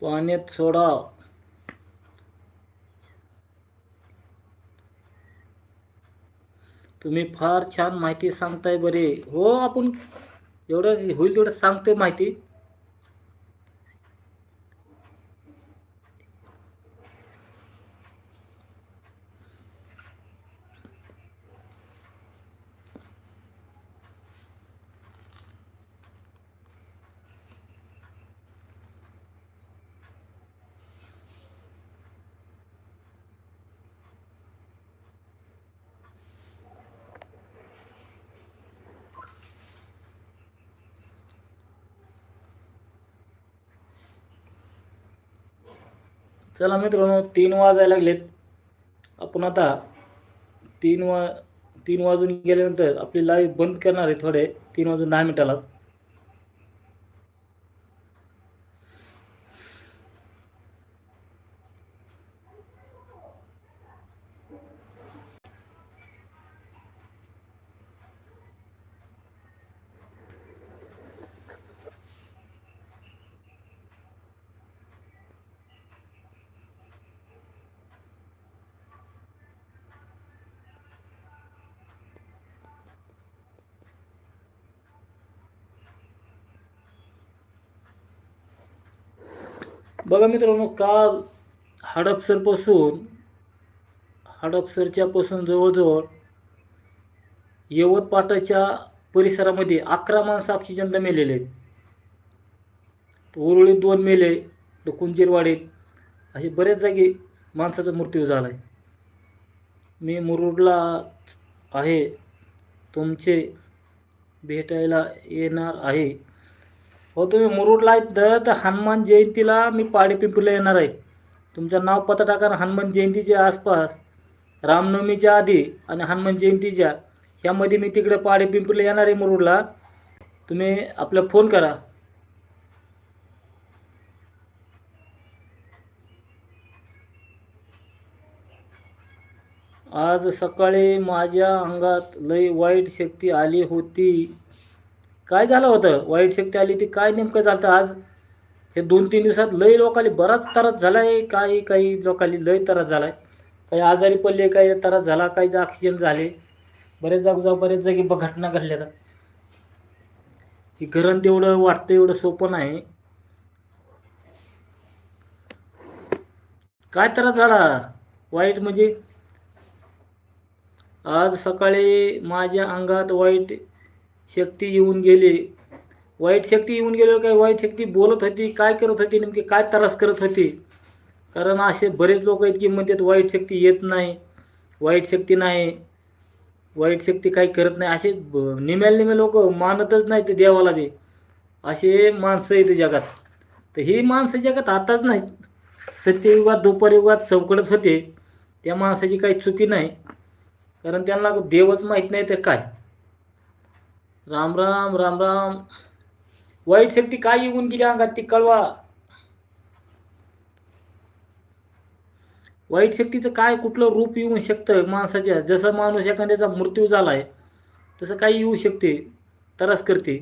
पाण्यात सोडा. तुम्ही फार छान माहिती सांगताय बरे. हो, आपण एवढं होईल तेवढं सांगतोय माहिती. चला मित्रांनो, 3 वाजायला लागलेत. आपण आता 3 वाजून गेल्यानंतर आपली लाईव्ह बंद करणार आहे थोडे 3 वाजून 10 मिनिटाला. बघा मित्रांनो, काल हडपसरच्या पासून जवळजवळ यवत पाटाच्या परिसरामध्ये 11 माणसं ऑक्सिजनला मेलेले आहेत. उरुळीत 2 मेले, कुंजीरवाडीत असे बरेच जागी माणसाचा मृत्यू झाला आहे. मी मुरुडला आहे, तुमचे भेटायला येणार आहे. हो, तुम्ही मुरुडला आहेत तर हनुमान जयंतीला मी पाडेपिंपरीला येणार आहे. तुमचं नाव पत्ता टाका ना. हनुमान जयंतीच्या आसपास, रामनवमीच्या आधी आणि हनुमान जयंतीच्या ह्यामध्ये मी तिकडे पाडेपिंपरीला येणार आहे मुरुडला. तुम्ही आपला फोन करा. आज सकाळी माझ्या अंगात लई वाईट शक्ती आली होती. काय झालं होतं? वाईट शक्ती आली ती काय नेमकं झालं आज? हे 2-3 दिवसात लई लोकांनी बराच त्रास झाला आहे. काही लोकांनी लई त्रास झाला आहे. काही आजारी पडले, काही त्रास झाला, काही ऑक्सिजन झाले. बरेच जागी घटना घडल्या. ही घरण तेवढं वाटतं एवढं सोपं नाही. काय त्रास झाला वाईट म्हणजे? आज सकाळी माझ्या अंगात वाईट शक्ती येऊन गेली. वाईट शक्ती येऊन गेल्यावर काय वाईट शक्ती बोलत होती, काय करत होती, नेमकी काय त्रास करत होती? कारण असे बरेच लोक आहेत की म्हणतात वाईट शक्ती येत नाही, वाईट शक्ती नाही, वाईट शक्ती काही करत नाही. असे निम्याला लोक मानतच नाही ते देवाला बी. असे माणसं आहेत जगात. तर ही माणसं जगात आताच नाहीत. सत्ययुगात द्वापरयुगात चौकडत होते. त्या माणसाची काही चुकी नाही, कारण त्यांना देवच माहीत नाही तर काय. राम राम राम राम. वाईट शक्ती काय येऊन गेली अंगात ती कळवा. वाईट शक्तीचं काय कुठलं रूप येऊ शकतं माणसाच्या? जसं माणूस एखाद्याचा मृत्यू झाला आहे तसं काही येऊ शकते, त्रास करते.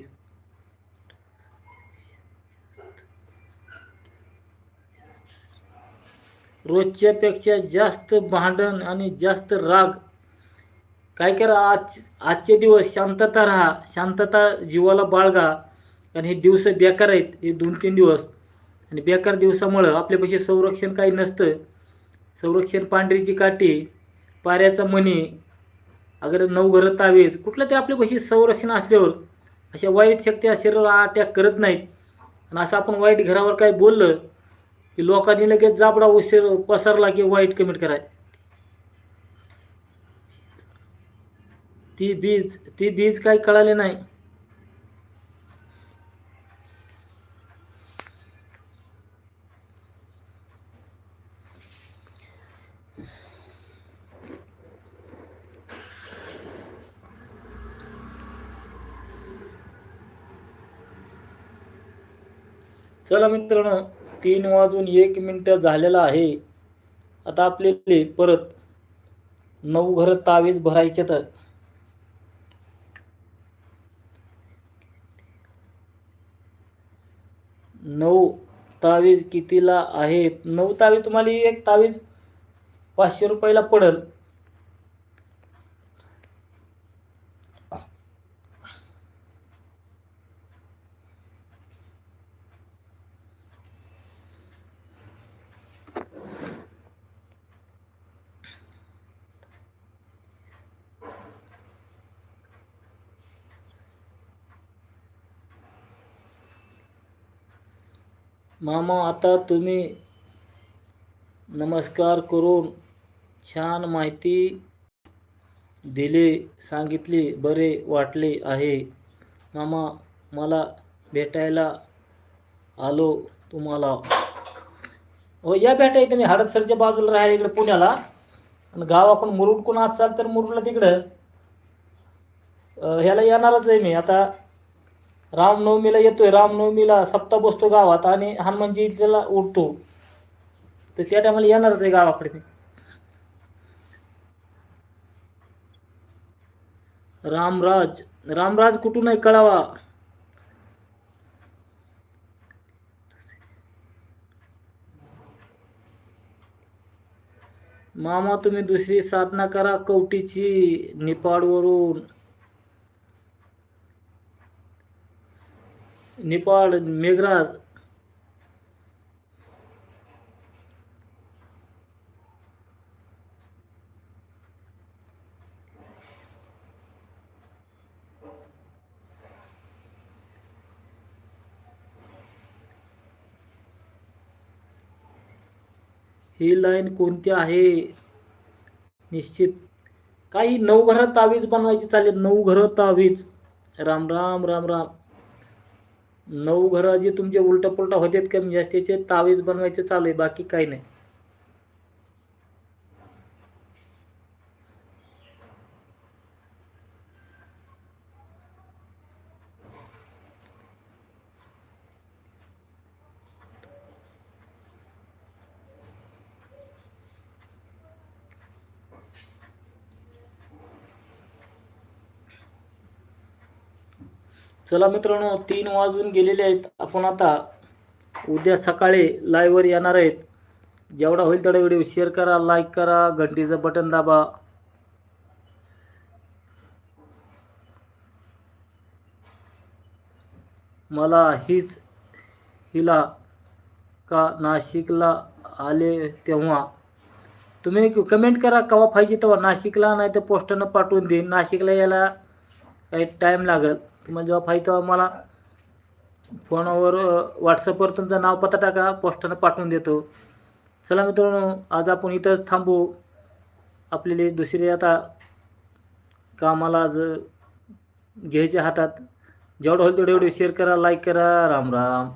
रोजच्यापेक्षा जास्त भांडण आणि जास्त राग. काय करा, आजचे दिवस शांतता राहा, शांतता जीवाला बाळगा. कारण हे दिवस बेकार आहेत, हे 2-3 दिवस. आणि बेकार दिवसामुळं आपल्यापाशी संरक्षण काही नसतं. संरक्षण पांढरीची काठी, पाऱ्याचा मणी, अगर 9 घरं तावीज, कुठलं ते आपल्यापाशी संरक्षण असल्यावर अशा वाईट शक्ती शरीरावर अटॅक करत नाहीत. आणि असं आपण वाईट घरावर काही बोललं की लोकांनी लगेच जाबडा उशीर पसरला की वाईट कमेंट कराय. ती बीज काही कळाले नाही. चला मित्रांनो, 3:01 झालेला आहे. आता आपल्याला परत 9 घरं तावीज भरायचे. तर 9 तावीज कितीला आहेत? 9 तावीज तुम्हाला एक तावीज 500 रुपयाला पडेल. मामा, आता तुम्ही नमस्कार करून छान माहिती दिली, सांगितली, बरे वाटले आहे. मामा, मला भेटायला आलो तुम्हाला. हो, या भेटा इथे. मी हडपसरच्या बाजूला राहायला इकडे पुण्याला. आणि गाव आपण मुरुड कोण आज चाल तर मुरुडला तिकडं ह्याला येणारच आहे मी. आता रामनवमीला येतोय, रामनवमीला सप्ताह बसतो गावात आणि हनुमान जयंतीला उठतो. तर त्या टायमाला येणारच आहे गावाकडे मी. रामराज कुठून आहे कळावा. मामा, तुम्ही दुसरी साधना करा कवटीची. निपाड मेघराज. ही लाईन कोणती आहे निश्चित. काही 9 घरात तावीज बनवायची चालेल. 9 घरं तावीज. राम राम राम राम. 9 घरं जे तुमचे उलटा पुलटा होतात कमी जास्तीचे तावीज बनवायचे चालू आहे, बाकी काही नाही. चला मित्रांनो, 3 वाजून गेलेले आहेत. आपण आता उद्या सकाळी लाईव्हवर येणार आहेत. जेवढा होईल तेवढा व्हिडिओ शेअर करा, लाईक करा, घंटीचं बटन दाबा. मला हिला का नाशिकला आले तेव्हा तुम्ही कमेंट करा केव्हा पाहिजे तेव्हा. नाशिकला नाही तर पोस्टानं पाठवून देईन. नाशिकला यायला काही टाईम लागेल. तुम्हाला जेव्हा पाहिजे तेव्हा मला फोनवर व्हॉट्सअपवर तुमचं नाव पत्ता टाका, पोस्टानं पाठवून देतो. चला मित्रांनो, आज आपण इथंच थांबू. आपल्याला दुसरे आता कामाला आज घ्यायचे हातात. जेवढं होईल तेवढे शेअर करा, लाईक करा. राम राम.